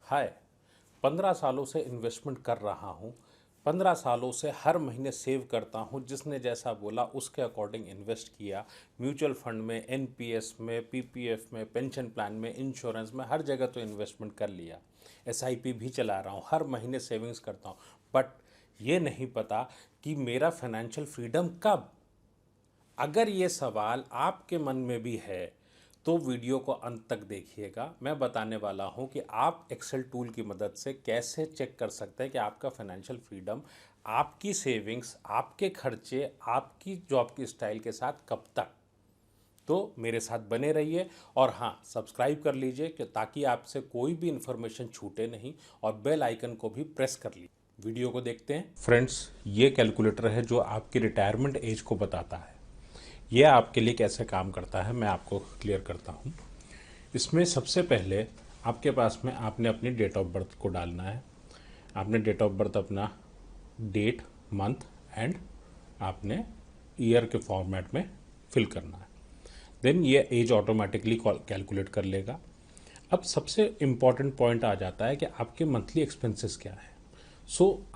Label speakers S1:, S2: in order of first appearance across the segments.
S1: हाय। 15 सालों से इन्वेस्टमेंट कर रहा हूँ। 15 सालों से हर महीने सेव करता हूँ। जिसने जैसा बोला उसके अकॉर्डिंग इन्वेस्ट किया। म्यूचुअल फंड में, एनपीएस में, पीपीएफ में, पेंशन प्लान में, इंश्योरेंस में, हर जगह तो इन्वेस्टमेंट कर लिया। एसआईपी भी चला रहा हूँ, हर महीने सेविंग्स करता हूँ। बट ये नहीं पता कि मेरा फाइनेंशियल फ्रीडम कब। अगर ये सवाल आपके मन में भी है तो वीडियो को अंत तक देखिएगा। मैं बताने वाला हूं कि आप एक्सेल टूल की मदद से कैसे चेक कर सकते हैं कि आपका फाइनेंशियल फ्रीडम, आपकी सेविंग्स, आपके खर्चे, आपकी जॉब की स्टाइल के साथ कब तक। तो मेरे साथ बने रहिए और हाँ, सब्सक्राइब कर लीजिए कि ताकि आपसे कोई भी इंफॉर्मेशन छूटे नहीं, और बेल आइकन को भी प्रेस कर लीजिए। वीडियो को देखते हैं। फ्रेंड्स, ये कैलकुलेटर है जो आपकी रिटायरमेंट एज को बताता है। ये आपके लिए कैसे काम करता है मैं आपको क्लियर करता हूँ। इसमें सबसे पहले आपके पास में आपने अपनी डेट ऑफ बर्थ को डालना है। आपने डेट ऑफ बर्थ अपना डेट, मंथ एंड आपने ईयर के फॉर्मेट में फिल करना है। देन ये एज ऑटोमेटिकली कैलकुलेट कर लेगा। अब सबसे इम्पॉर्टेंट पॉइंट आ जाता है कि आपके मंथली एक्सपेंसेस क्या है।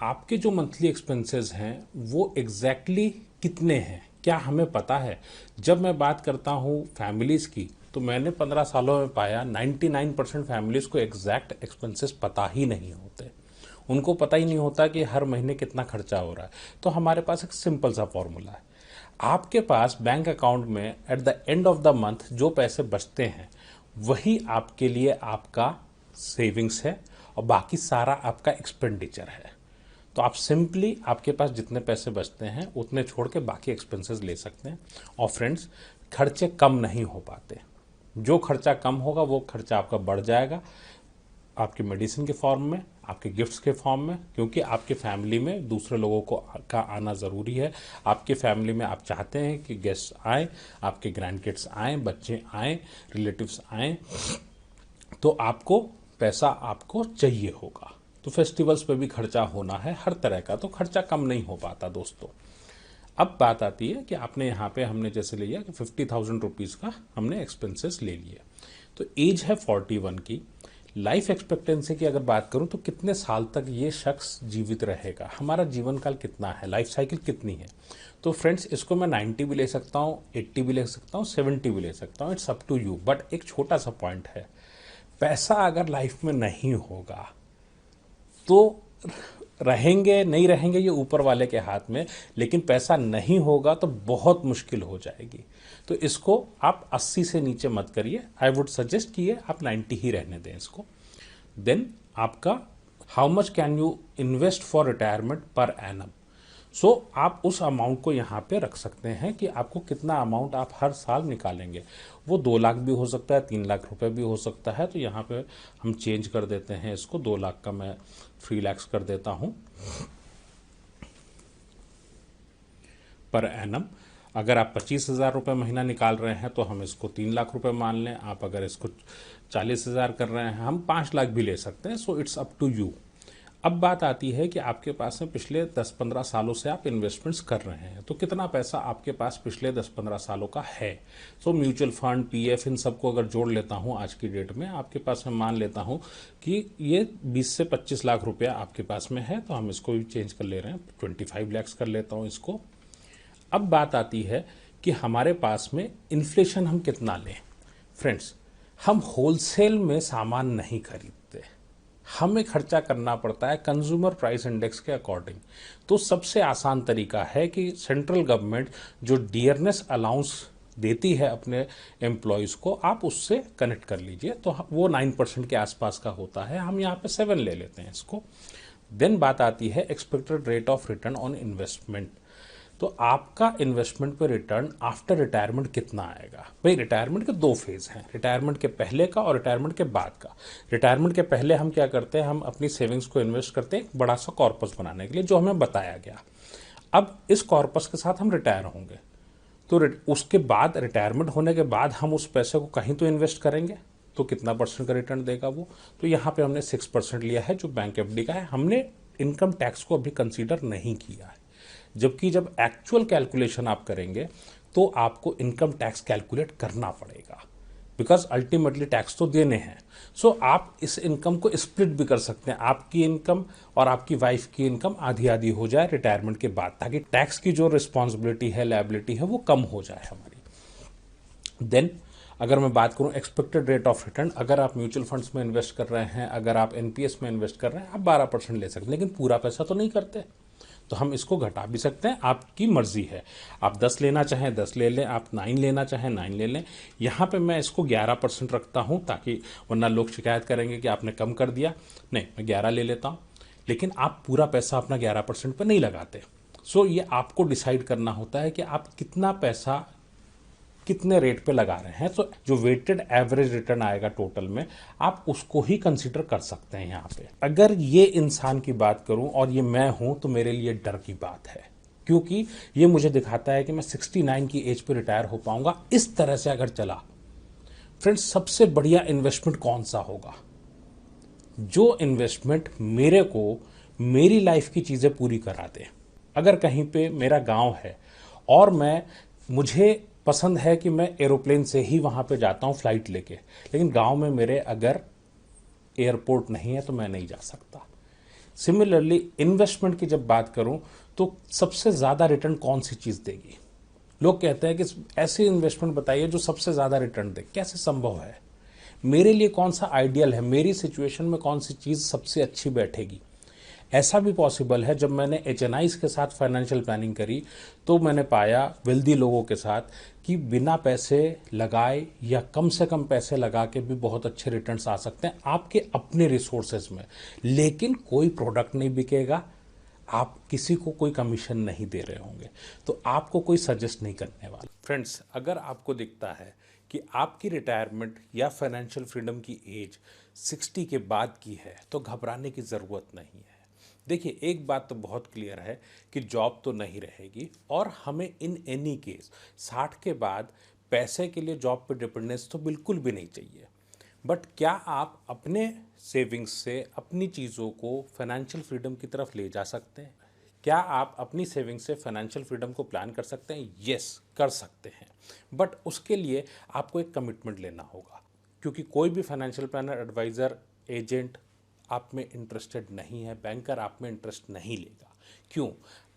S1: आपके जो मंथली एक्सपेंसेस हैं वो एग्जैक्टली कितने हैं, क्या हमें पता है। जब मैं बात करता हूँ फैमिलीज़ की, तो मैंने 15 सालों में पाया 99% फैमिलीज़ को एग्जैक्ट एक्सपेंसेस पता ही नहीं होते। उनको पता ही नहीं होता कि हर महीने कितना खर्चा हो रहा है। तो हमारे पास एक सिंपल सा फॉर्मूला है। आपके पास बैंक अकाउंट में at the end of the month जो पैसे बचते हैं वही आपके लिए आपका सेविंग्स है, और बाकी सारा आपका एक्सपेंडिचर है। तो आप सिंपली आपके पास जितने पैसे बचते हैं उतने छोड़ के बाकी एक्सपेंसेस ले सकते हैं। और फ्रेंड्स, खर्चे कम नहीं हो पाते। जो खर्चा कम होगा वो खर्चा आपका बढ़ जाएगा, आपके मेडिसिन के फॉर्म में, आपके गिफ्ट्स के फॉर्म में, क्योंकि आपके फैमिली में दूसरे लोगों को का आना ज़रूरी है। आपके फैमिली में आप चाहते हैं कि गेस्ट आए, आपके ग्रैंड किड्स आएँ, बच्चे आएँ, रिलेटिव्स आएँ, तो आपको पैसा आपको चाहिए होगा। तो फेस्टिवल्स पे भी खर्चा होना है हर तरह का, तो खर्चा कम नहीं हो पाता दोस्तों। अब बात आती है कि आपने यहाँ पे हमने जैसे लिया कि 50,000 रुपीज़ का हमने एक्सपेंसेस ले लिए। तो एज है 41 की। लाइफ एक्सपेक्टेंसी की अगर बात करूँ तो कितने साल तक ये शख्स जीवित रहेगा, हमारा जीवन काल कितना है, लाइफ साइकिल कितनी है। तो फ्रेंड्स, इसको मैं 90 भी ले सकता हूँ, 80 भी ले सकता हूँ, 70 भी ले सकता हूँ, it's up to you. But एक छोटा सा पॉइंट है, पैसा अगर लाइफ में नहीं होगा तो रहेंगे नहीं रहेंगे ये ऊपर वाले के हाथ में, लेकिन पैसा नहीं होगा तो बहुत मुश्किल हो जाएगी। तो इसको आप 80 से नीचे मत करिए। आई वुड सजेस्ट किए आप 90 ही रहने दें इसको। देन आपका how much can you invest for retirement per annum. आप उस अमाउंट को यहाँ पे रख सकते हैं कि आपको कितना अमाउंट आप हर साल निकालेंगे। वो 2 लाख भी हो सकता है, 3 लाख रुपए भी हो सकता है। तो यहाँ पे हम चेंज कर देते हैं इसको, 2 लाख का मैं 3 लाख कर देता हूँ पर एनम। अगर आप 25,000 रुपये महीना निकाल रहे हैं तो हम इसको 3 लाख रुपए मान लें। आप अगर इसको 40,000 कर रहे हैं, हम 5 लाख भी ले सकते हैं। So it's up to you. अब बात आती है कि आपके पास में पिछले 10-15 सालों से आप इन्वेस्टमेंट्स कर रहे हैं, तो कितना पैसा आपके पास पिछले 10-15 सालों का है। म्यूचुअल फंड, पीएफ, इन सबको अगर जोड़ लेता हूँ आज की डेट में, आपके पास में मान लेता हूँ कि ये 20 से 25 लाख रुपया आपके पास में है। तो हम इसको भी चेंज कर ले रहे हैं, 25 लाख कर लेता हूँ इसको। अब बात आती है कि हमारे पास में इन्फ्लेशन हम कितना लें। फ्रेंड्स, हम होलसेल में सामान नहीं खरीदते, हमें खर्चा करना पड़ता है कंज्यूमर प्राइस इंडेक्स के अकॉर्डिंग। तो सबसे आसान तरीका है कि सेंट्रल गवर्नमेंट जो डियरनेस अलाउंस देती है अपने एम्प्लॉयज़ को, आप उससे कनेक्ट कर लीजिए। तो वो 9% के आसपास का होता है, हम यहाँ पे 7 ले लेते हैं इसको। देन बात आती है expected rate of return on investment. तो आपका इन्वेस्टमेंट पे रिटर्न आफ्टर रिटायरमेंट कितना आएगा। भाई, रिटायरमेंट के 2 फेज़ हैं, रिटायरमेंट के पहले का और रिटायरमेंट के बाद का। रिटायरमेंट के पहले हम क्या करते हैं, हम अपनी सेविंग्स को इन्वेस्ट करते हैं एक बड़ा सा कॉर्पस बनाने के लिए, जो हमें बताया गया। अब इस कॉर्पस के साथ हम रिटायर होंगे, तो उसके बाद रिटायरमेंट होने के बाद हम उस पैसे को कहीं तो इन्वेस्ट करेंगे, तो कितना परसेंट का रिटर्न देगा वो। तो यहाँ पे हमने 6% लिया है जो बैंक एफडी का है। हमने इनकम टैक्स को अभी कंसीडर नहीं किया है, जबकि जब एक्चुअल कैलकुलेशन आप करेंगे तो आपको इनकम टैक्स कैलकुलेट करना पड़ेगा। बिकॉज अल्टीमेटली टैक्स तो देने हैं। सो आप इस इनकम को स्प्लिट भी कर सकते हैं, आपकी इनकम और आपकी वाइफ की इनकम आधी आधी हो जाए रिटायरमेंट के बाद, ताकि टैक्स की जो रिस्पॉन्सिबिलिटी है, लायबिलिटी है, वो कम हो जाए हमारी। देन अगर मैं बात करूं एक्सपेक्टेड रेट ऑफ रिटर्न, अगर आप म्यूचुअल फंड्स में इन्वेस्ट कर रहे हैं, अगर आप एनपीएस में इन्वेस्ट कर रहे हैं, आप 12% ले सकते हैं, लेकिन पूरा पैसा तो नहीं करते, तो हम इसको घटा भी सकते हैं, आपकी मर्जी है। आप 10 लेना चाहें 10 ले लें, आप 9 लेना चाहें 9 ले लें। यहाँ पे मैं इसको 11% रखता हूँ, ताकि वरना लोग शिकायत करेंगे कि आपने कम कर दिया। नहीं, मैं 11 ले लेता हूँ, लेकिन आप पूरा पैसा अपना 11% पर नहीं लगाते। सो ये आपको डिसाइड करना होता है कि आप कितना पैसा कितने रेट पे लगा रहे हैं। तो जो वेटेड एवरेज रिटर्न आएगा टोटल में, आप उसको ही कंसीडर कर सकते हैं यहाँ पे। अगर ये इंसान की बात करूं और ये मैं हूं, तो मेरे लिए डर की बात है, क्योंकि ये मुझे दिखाता है कि मैं 69 की एज पे रिटायर हो पाऊंगा। इस तरह से अगर चला फ्रेंड्स, सबसे बढ़िया इन्वेस्टमेंट कौन सा होगा? जो इन्वेस्टमेंट मेरे को मेरी लाइफ की चीज़ें पूरी करा दे। अगर कहीं पे मेरा गांव है और मुझे पसंद है कि मैं एरोप्लेन से ही वहाँ पे जाता हूँ फ्लाइट लेके, लेकिन गांव में मेरे अगर एयरपोर्ट नहीं है तो मैं नहीं जा सकता। सिमिलरली इन्वेस्टमेंट की जब बात करूं, तो सबसे ज़्यादा रिटर्न कौन सी चीज़ देगी? लोग कहते हैं कि ऐसी इन्वेस्टमेंट बताइए जो सबसे ज़्यादा रिटर्न दे। कैसे संभव है? मेरे लिए कौन सा आइडियल है, मेरी सिचुएशन में कौन सी चीज़ सबसे अच्छी बैठेगी? ऐसा भी पॉसिबल है, जब मैंने एचएनआईज के साथ फाइनेंशियल प्लानिंग करी, तो मैंने पाया वेल्दी लोगों के साथ कि बिना पैसे लगाए या कम से कम पैसे लगा के भी बहुत अच्छे रिटर्न्स आ सकते हैं आपके अपने रिसोर्सेज में। लेकिन कोई प्रोडक्ट नहीं बिकेगा, आप किसी को कोई कमीशन नहीं दे रहे होंगे, तो आपको कोई सजेस्ट नहीं करने वाला। फ्रेंड्स, अगर आपको दिखता है कि आपकी रिटायरमेंट या फाइनेंशियल फ्रीडम की एज 60 के बाद की है, तो घबराने की ज़रूरत नहीं है। देखिए, एक बात तो बहुत क्लियर है कि जॉब तो नहीं रहेगी, और हमें इन एनी केस 60 के बाद पैसे के लिए जॉब पे डिपेंडेंस तो बिल्कुल भी नहीं चाहिए। बट क्या आप अपने सेविंग्स से अपनी चीज़ों को फाइनेंशियल फ्रीडम की तरफ ले जा सकते हैं? क्या आप अपनी सेविंग्स से फाइनेंशियल फ्रीडम को प्लान कर सकते हैं? यस, कर सकते हैं, बट उसके लिए आपको एक कमिटमेंट लेना होगा, क्योंकि कोई भी फाइनेंशियल प्लानर, एडवाइज़र, एजेंट आप में इंटरेस्टेड नहीं है, बैंकर आप में इंटरेस्ट नहीं लेगा। क्यों?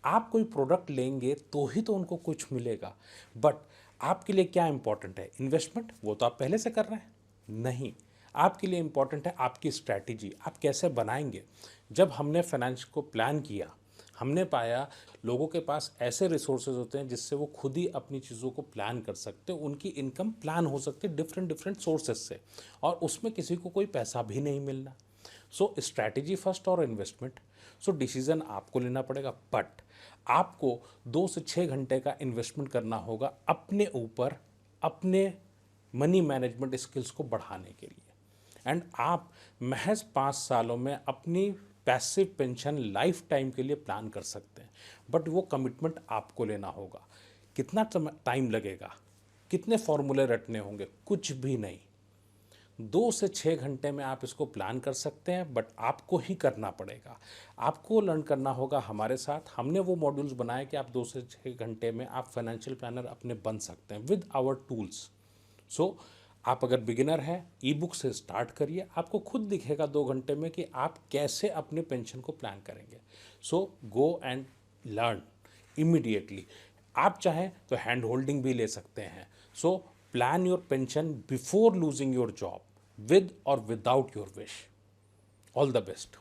S1: आप कोई प्रोडक्ट लेंगे तो ही तो उनको कुछ मिलेगा। बट आपके लिए क्या इंपॉर्टेंट है? इन्वेस्टमेंट, वो तो आप पहले से कर रहे हैं। नहीं, आपके लिए इंपॉर्टेंट है आपकी स्ट्रैटेजी, आप कैसे बनाएंगे। जब हमने फाइनेंस को प्लान किया, हमने पाया लोगों के पास ऐसे रिसोर्सेज होते हैं जिससे वो खुद ही अपनी चीज़ों को प्लान कर सकते हैं। उनकी इनकम प्लान हो सकती है डिफरेंट डिफरेंट सोर्सेज से, और उसमें किसी को कोई पैसा भी नहीं मिलना। सो स्ट्रैटेजी फर्स्ट और इन्वेस्टमेंट। सो डिसीजन आपको लेना पड़ेगा, बट आपको 2 से 6 घंटे का इन्वेस्टमेंट करना होगा अपने ऊपर, अपने मनी मैनेजमेंट स्किल्स को बढ़ाने के लिए। एंड आप महज 5 सालों में अपनी पैसिव पेंशन लाइफ टाइम के लिए प्लान कर सकते हैं, बट वो कमिटमेंट आपको लेना होगा। कितना टाइम लगेगा, कितने फॉर्मूले रटने होंगे? कुछ भी नहीं। 2 से 6 घंटे में आप इसको प्लान कर सकते हैं, बट आपको ही करना पड़ेगा। आपको लर्न करना होगा हमारे साथ। हमने वो मॉड्यूल्स बनाए कि आप 2 से 6 घंटे में आप फाइनेंशियल प्लानर अपने बन सकते हैं विद आवर टूल्स। सो आप अगर बिगिनर हैं, ई बुक से स्टार्ट करिए, आपको खुद दिखेगा 2 घंटे में कि आप कैसे अपने पेंशन को प्लान करेंगे। सो गो एंड लर्न इमीडिएटली। आप चाहें तो हैंड होल्डिंग भी ले सकते हैं। So plan your pension before losing your job, with or without your wish. All the best.